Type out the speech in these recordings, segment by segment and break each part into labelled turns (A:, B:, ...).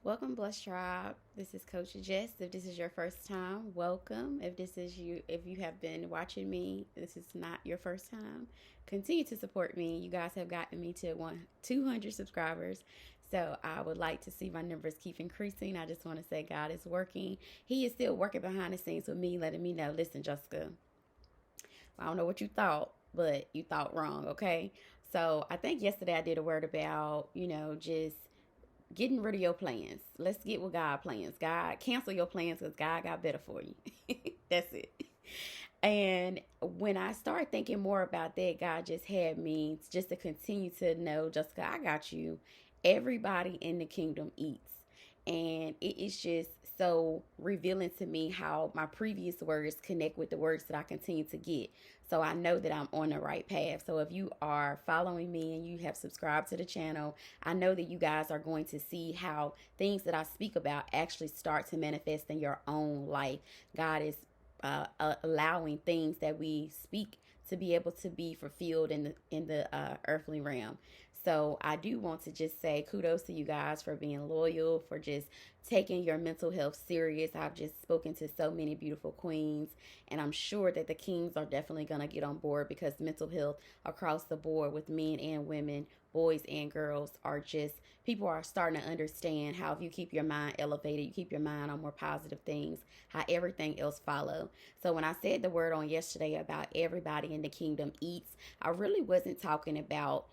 A: Welcome, Blessed Tribe. This is Coach Jess. If this is your first time, welcome. If you have been watching me, this is not your first time. Continue to support me. You guys have gotten me to 200 subscribers. So I would like to see my numbers keep increasing. I just want to say God is working. He is still working behind the scenes with me, letting me know, listen, Jessica, I don't know what you thought, but you thought wrong, okay? So I think yesterday I did a word about, just getting rid of your plans. Let's get with God plans. God, cancel your plans because God got better for you. That's it. And when I started thinking more about that, God just had me just to continue to know, Jessica, I got you. Everybody in the kingdom eats. And it is just so revealing to me how my previous words connect with the words that I continue to get. So I know that I'm on the right path. So if you are following me and you have subscribed to the channel, I know that you guys are going to see how things that I speak about actually start to manifest in your own life. God is allowing things that we speak to be able to be fulfilled in the earthly realm. So I do want to just say kudos to you guys for being loyal, for just taking your mental health serious. I've just spoken to so many beautiful queens, and I'm sure that the kings are definitely going to get on board because mental health across the board with men and women, boys and girls, are just people are starting to understand how if you keep your mind elevated, you keep your mind on more positive things, how everything else follow. So when I said the word on yesterday about everybody in the kingdom eats, I really wasn't talking about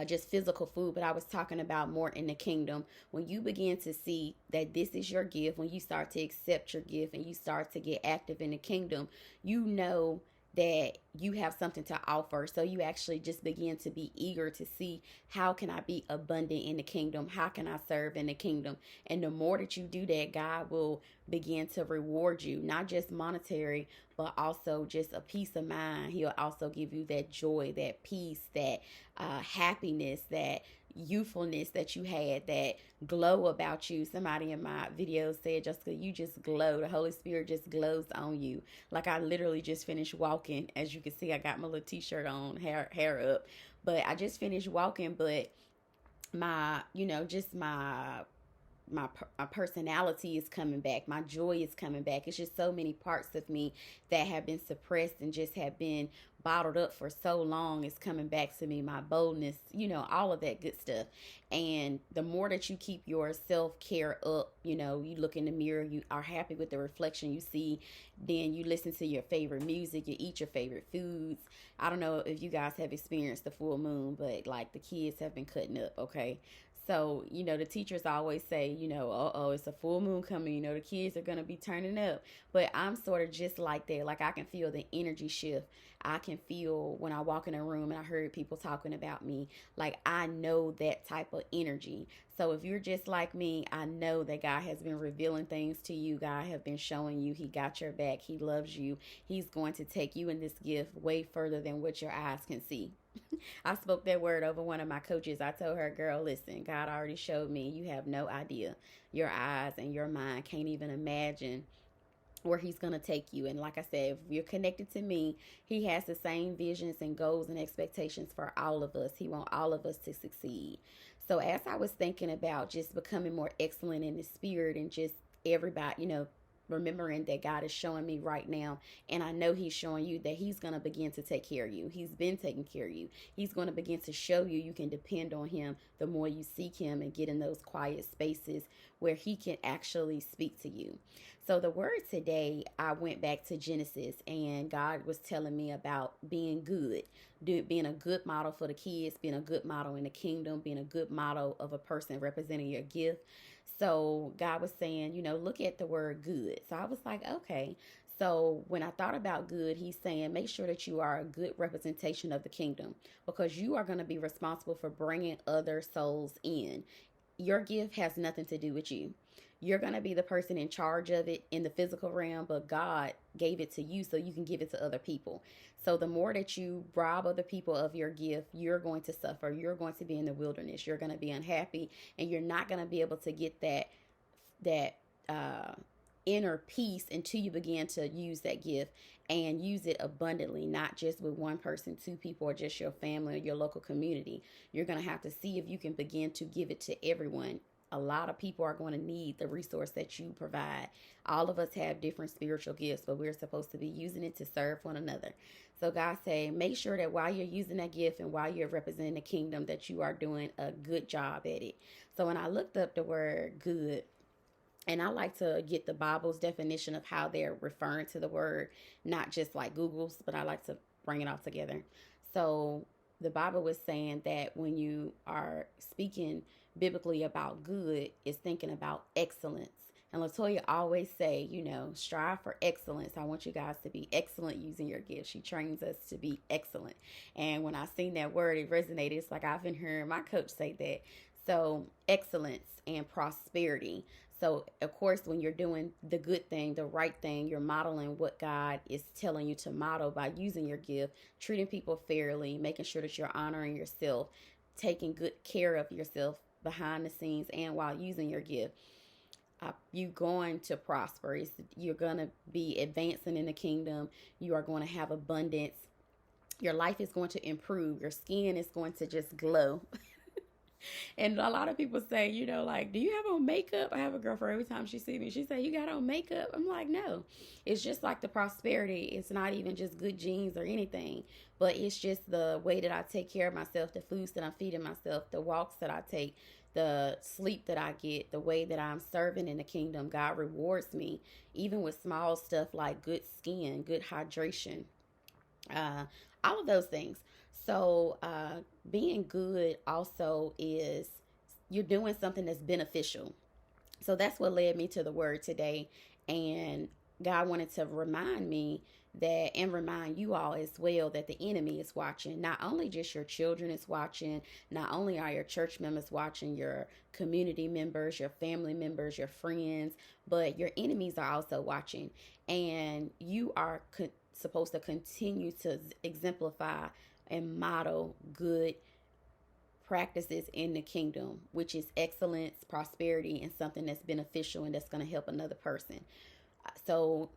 A: just physical food, but I was talking about more in the kingdom. When you begin to see that this is your gift, when you start to accept your gift and you start to get active in the kingdom, you know that you have something to offer. So you actually just begin to be eager to see, how can I be abundant in the kingdom? How can I serve in the kingdom? And the more that you do that, God will begin to reward you, not just monetary, but also just a peace of mind. He'll also give you that joy, that peace, that happiness, that youthfulness that you had, that glow about you. Somebody in my video said, Jessica, you just glow. The Holy Spirit just glows on you. Like I literally just finished walking. As you can see, I got my little t-shirt on, hair up. But I just finished walking, but my, just my personality is coming back. My joy is coming back. It's just so many parts of me that have been suppressed and just have been bottled up for so long is coming back to me. My boldness, all of that good stuff. And the more that you keep your self-care up, you look in the mirror, you are happy with the reflection you see, then you listen to your favorite music, you eat your favorite foods. I don't know if you guys have experienced the full moon, but like the kids have been cutting up, okay? So, the teachers always say, it's a full moon coming, the kids are going to be turning up. But I'm sort of just like that. Like I can feel the energy shift. I can feel when I walk in a room and I heard people talking about me, like I know that type of energy. So if you're just like me, I know that God has been revealing things to you. God has been showing you He got your back. He loves you. He's going to take you in this gift way further than what your eyes can see. I spoke that word over one of my coaches. I told her, girl, listen, God already showed me. You have no idea. Your eyes and your mind can't even imagine where He's going to take you. And like I said, if you're connected to me, He has the same visions and goals and expectations for all of us. He wants all of us to succeed. So as I was thinking about just becoming more excellent in the spirit and just everybody, remembering that God is showing me right now, and I know He's showing you that He's going to begin to take care of you. He's been taking care of you. He's going to begin to show you you can depend on Him the more you seek Him and get in those quiet spaces where He can actually speak to you. So the word today, I went back to Genesis, and God was telling me about being good, being a good model for the kids, being a good model in the kingdom, being a good model of a person representing your gift. So God was saying, look at the word good. So I was like, okay. So when I thought about good, He's saying, make sure that you are a good representation of the kingdom, because you are going to be responsible for bringing other souls in. Your gift has nothing to do with you. You're going to be the person in charge of it in the physical realm, but God gave it to you so you can give it to other people. So the more that you rob other people of your gift, you're going to suffer. You're going to be in the wilderness. You're going to be unhappy, and you're not going to be able to get that inner peace until you begin to use that gift and use it abundantly, not just with one person, two people, or just your family or your local community. You're going to have to see if you can begin to give it to everyone a lot of people are going to need the resource that you provide. All of us have different spiritual gifts, but we're supposed to be using it to serve one another. So God say, make sure that while you're using that gift and while you're representing the kingdom, that you are doing a good job at it. So when I looked up the word good, and I like to get the Bible's definition of how they're referring to the word, not just like Google's, but I like to bring it all together. So the Bible was saying that when you are speaking biblically about good, it's thinking about excellence. And Latoya always say, strive for excellence. I want you guys to be excellent using your gifts. She trains us to be excellent. And when I seen that word, it resonated. It's like I've been hearing my coach say that. So excellence and prosperity. So, of course, when you're doing the good thing, the right thing, you're modeling what God is telling you to model by using your gift, treating people fairly, making sure that you're honoring yourself, taking good care of yourself behind the scenes and while using your gift. You're going to prosper. You're going to be advancing in the kingdom. You are going to have abundance. Your life is going to improve. Your skin is going to just glow. And a lot of people say, do you have on makeup? I have a girlfriend, every time she sees me, she say, you got on makeup? I'm like, no. It's just like the prosperity. It's not even just good genes or anything, but it's just the way that I take care of myself, the foods that I'm feeding myself, the walks that I take, the sleep that I get, the way that I'm serving in the kingdom. God rewards me, even with small stuff like good skin, good hydration, all of those things. So being good also is you're doing something that's beneficial. So that's what led me to the word today. And God wanted to remind me that, and remind you all as well, that the enemy is watching. Not only just your children is watching, not only are your church members watching, your community members, your family members, your friends, but your enemies are also watching. And you are supposed to continue to exemplify and model good practices in the kingdom, which is excellence, prosperity, and something that's beneficial and that's going to help another person. So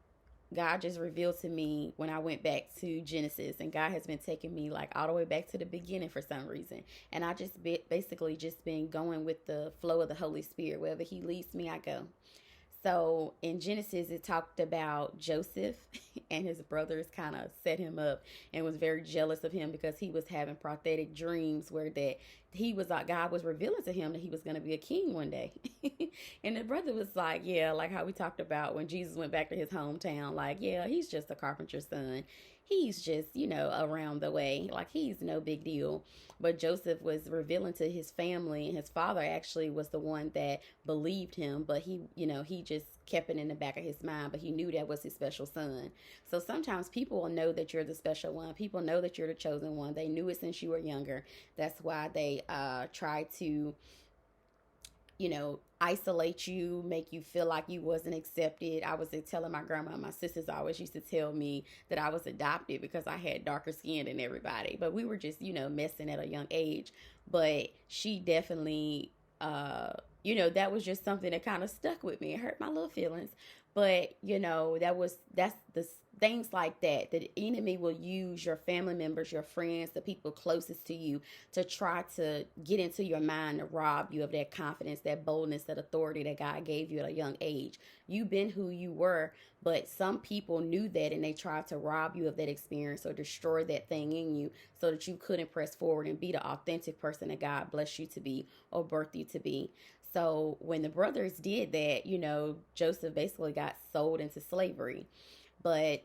A: God just revealed to me when I went back to Genesis, and God has been taking me like all the way back to the beginning for some reason. And I just basically just been going with the flow of the Holy Spirit. Wherever he leads me, I go. So in Genesis, it talked about Joseph and his brothers kind of set him up and was very jealous of him because he was having prophetic dreams where that God was revealing to him that he was going to be a king one day. And the brother was like, yeah, like how we talked about when Jesus went back to his hometown, like, yeah, he's just a carpenter's son. He's just, around the way, like he's no big deal. But Joseph was revealing to his family, and his father actually was the one that believed him, but he just kept it in the back of his mind, but he knew that was his special son. So sometimes people will know that you're the special one. People know that you're the chosen one. They knew it since you were younger. That's why they try to isolate you, make you feel like you wasn't accepted. I was telling my grandma, my sisters always used to tell me that I was adopted because I had darker skin than everybody. But we were just, messing at a young age. But she definitely, that was just something that kind of stuck with me. It hurt my little feelings. But, that's the things like that. The enemy will use your family members, your friends, the people closest to you to try to get into your mind to rob you of that confidence, that boldness, that authority that God gave you at a young age. You've been who you were, but some people knew that and they tried to rob you of that experience or destroy that thing in you so that you couldn't press forward and be the authentic person that God blessed you to be or birthed you to be. So when the brothers did that, Joseph basically got sold into slavery. But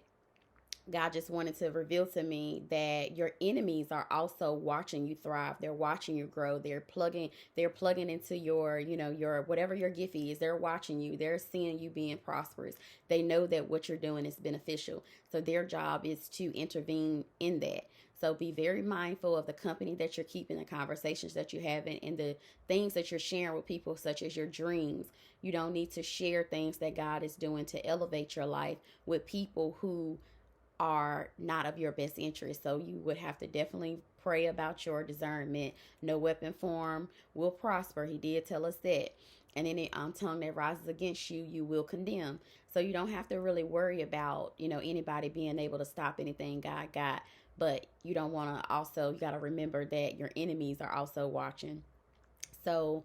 A: God just wanted to reveal to me that your enemies are also watching you thrive. They're watching you grow. They're plugging into your whatever your gift is. They're watching you. They're seeing you being prosperous. They know that what you're doing is beneficial. So their job is to intervene in that. So be very mindful of the company that you're keeping, the conversations that you're having, and the things that you're sharing with people, such as your dreams. You don't need to share things that God is doing to elevate your life with people who are not of your best interest. So you would have to definitely pray about your discernment. No weapon formed will prosper. He did tell us that. And any tongue that rises against you, you will condemn. So you don't have to really worry about, anybody being able to stop anything God got. But you don't want to also, you got to remember that your enemies are also watching. So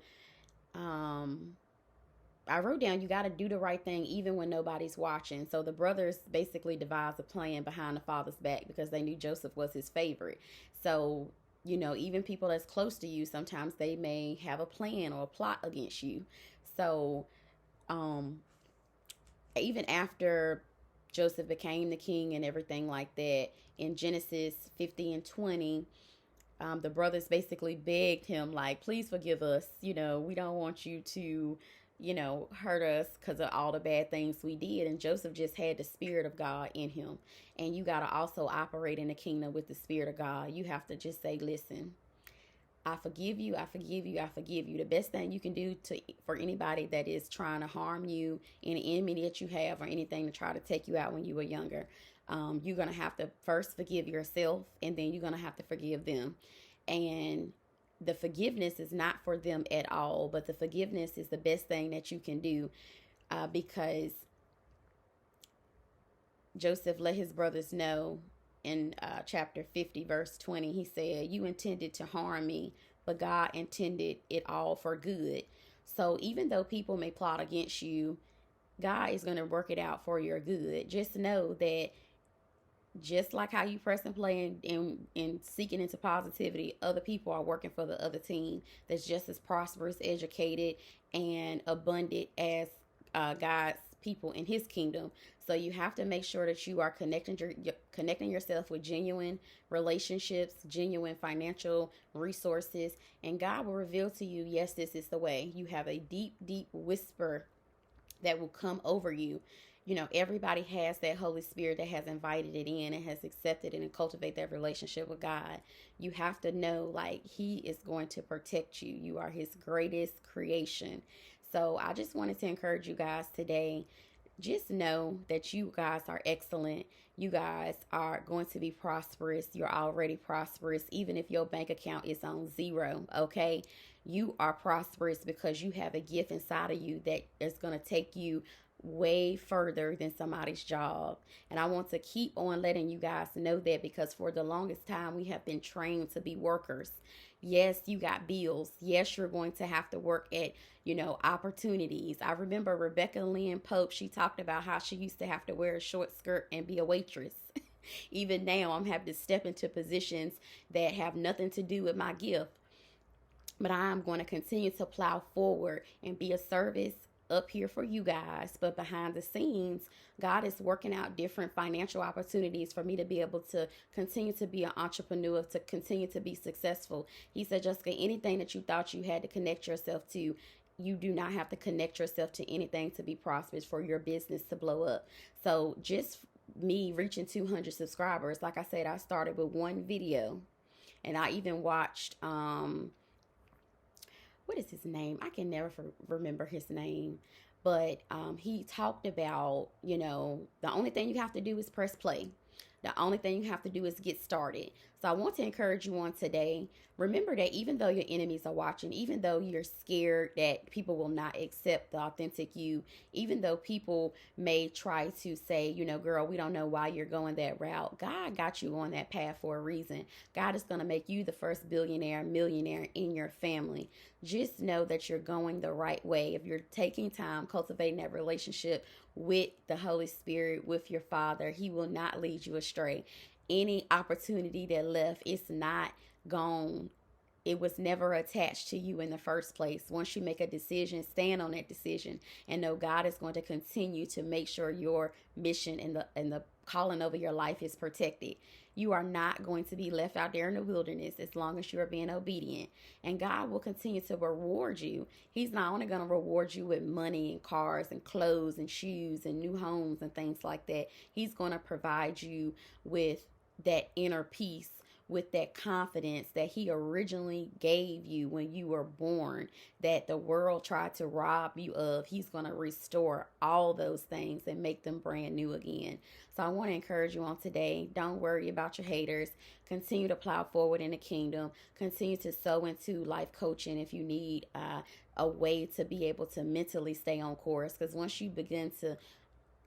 A: I wrote down, you got to do the right thing even when nobody's watching. So the brothers basically devised a plan behind the father's back because they knew Joseph was his favorite. So, even people that's close to you, sometimes they may have a plan or a plot against you. So, um, even after Joseph became the king and everything like that, in Genesis 50 and 20, the brothers basically begged him, like, please forgive us. We don't want you to, hurt us because of all the bad things we did. And Joseph just had the Spirit of God in him. And you got to also operate in the kingdom with the Spirit of God. You have to just say, listen, I forgive you, I forgive you, I forgive you. The best thing you can do for anybody that is trying to harm you, any enemy that you have, or anything to try to take you out when you were younger, you're going to have to first forgive yourself, and then you're going to have to forgive them. And the forgiveness is not for them at all, but the forgiveness is the best thing that you can do, because Joseph let his brothers know in chapter 50, verse 20, he said, you intended to harm me, but God intended it all for good. So even though people may plot against you, God is going to work it out for your good. Just know that just like how you press and play and seeking into positivity, other people are working for the other team that's just as prosperous, educated, and abundant as God's people in his kingdom. So you have to make sure that you are connecting yourself with genuine relationships, genuine financial resources, and God will reveal to you, yes, this is the way. You have a deep, deep whisper that will come over you. Everybody has that Holy Spirit that has invited it in and has accepted it and cultivate that relationship with God. You have to know, like, he is going to protect you. You are his greatest creation. So I just wanted to encourage you guys today. Just know that you guys are excellent. You guys are going to be prosperous. You're already prosperous, even if your bank account is on zero, okay? You are prosperous because you have a gift inside of you that is going to take you way further than somebody's job. And I want to keep on letting you guys know that, because for the longest time we have been trained to be workers. Yes, you got bills. Yes, you're going to have to work at, opportunities. I remember Rebecca Lynn Pope, she talked about how she used to have to wear a short skirt and be a waitress. Even now I'm having to step into positions that have nothing to do with my gift. But I'm going to continue to plow forward and be a service up here for you guys. But behind the scenes, God is working out different financial opportunities for me to be able to continue to be an entrepreneur, to continue to be successful. He said, Jessica, anything that you thought you had to connect yourself to, you do not have to connect yourself to anything to be prosperous, for your business to blow up. So just me reaching 200 subscribers, like I said, I started with one video, and I even watched what is his name? I can never remember his name. But he talked about, the only thing you have to do is press play. The only thing you have to do is get started. So I want to encourage you on today. Remember that even though your enemies are watching, even though you're scared that people will not accept the authentic you, even though people may try to say, girl, we don't know why you're going that route. God got you on that path for a reason. God is going to make you the first billionaire, millionaire in your family. Just know that you're going the right way. If you're taking time cultivating that relationship with the Holy Spirit, with your Father, he will not lead you astray. Any opportunity that left, it's not gone. It was never attached to you in the first place. Once you make a decision, stand on that decision and know God is going to continue to make sure your mission and the calling over your life is protected. You are not going to be left out there in the wilderness as long as you are being obedient. And God will continue to reward you. He's not only going to reward you with money and cars and clothes and shoes and new homes and things like that. He's going to provide you with that inner peace, with that confidence that he originally gave you when you were born, that the world tried to rob you of. He's going to restore all those things and make them brand new again. So I want to encourage you on today. Don't worry about your haters. Continue to plow forward in the kingdom. Continue to sow into life coaching if you need a way to be able to mentally stay on course. Because once you begin to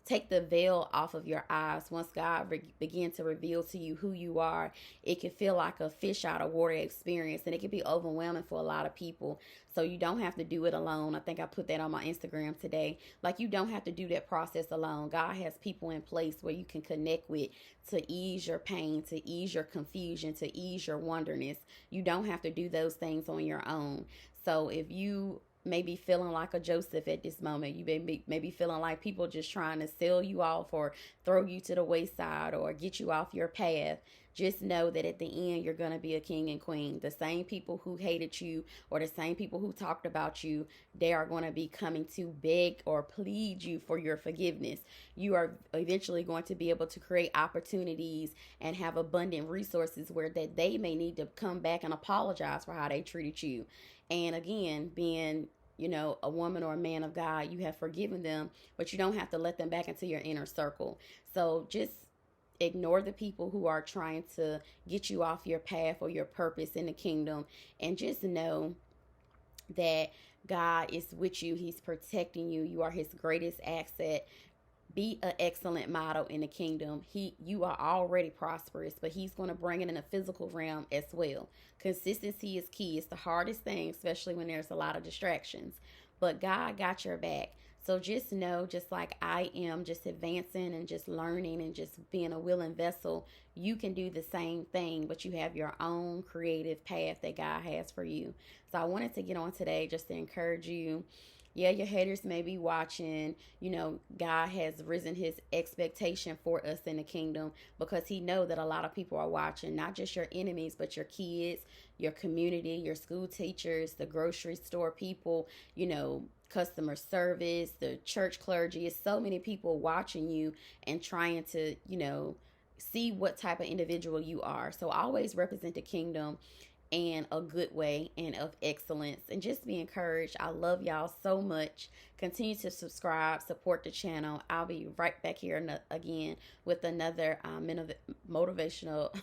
A: take the veil off of your eyes. Once God begin to reveal to you who you are, it can feel like a fish out of water experience, and it can be overwhelming for a lot of people. So you don't have to do it alone. I think I put that on my Instagram today. Like, you don't have to do that process alone. God has people in place where you can connect with to ease your pain, to ease your confusion, to ease your wonderness. You don't have to do those things on your own. So if you may be feeling like a Joseph at this moment, you may be feeling like people just trying to sell you off or throw you to the wayside or get you off your path, just know that at the end, you're going to be a king and queen. The same people who hated you or the same people who talked about you, they are going to be coming to beg or plead you for your forgiveness. You are eventually going to be able to create opportunities and have abundant resources where that they may need to come back and apologize for how they treated you. And again, being, a woman or a man of God, you have forgiven them, but you don't have to let them back into your inner circle. So just ignore the people who are trying to get you off your path or your purpose in the kingdom, and just know that God is with you. He's protecting you. You are his greatest asset. Be an excellent model in the kingdom. You are already prosperous, but he's going to bring it in a physical realm as well. Consistency is key. It's the hardest thing, especially when there's a lot of distractions. But God got your back. So just know, just like I am, just advancing and just learning and just being a willing vessel, you can do the same thing, but you have your own creative path that God has for you. So I wanted to get on today just to encourage you. Yeah, your haters may be watching. God has risen his expectation for us in the kingdom because he knows that a lot of people are watching, not just your enemies, but your kids, your community, your school teachers, the grocery store people, customer service, the church clergy. It's so many people watching you and trying to, see what type of individual you are. So always represent the kingdom in a good way and of excellence, and just be encouraged. I love y'all so much. Continue to subscribe, support the channel. I'll be right back here again with another motivational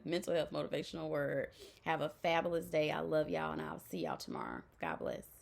A: mental health motivational word. Have a fabulous day. I love y'all, and I'll see y'all tomorrow. God bless.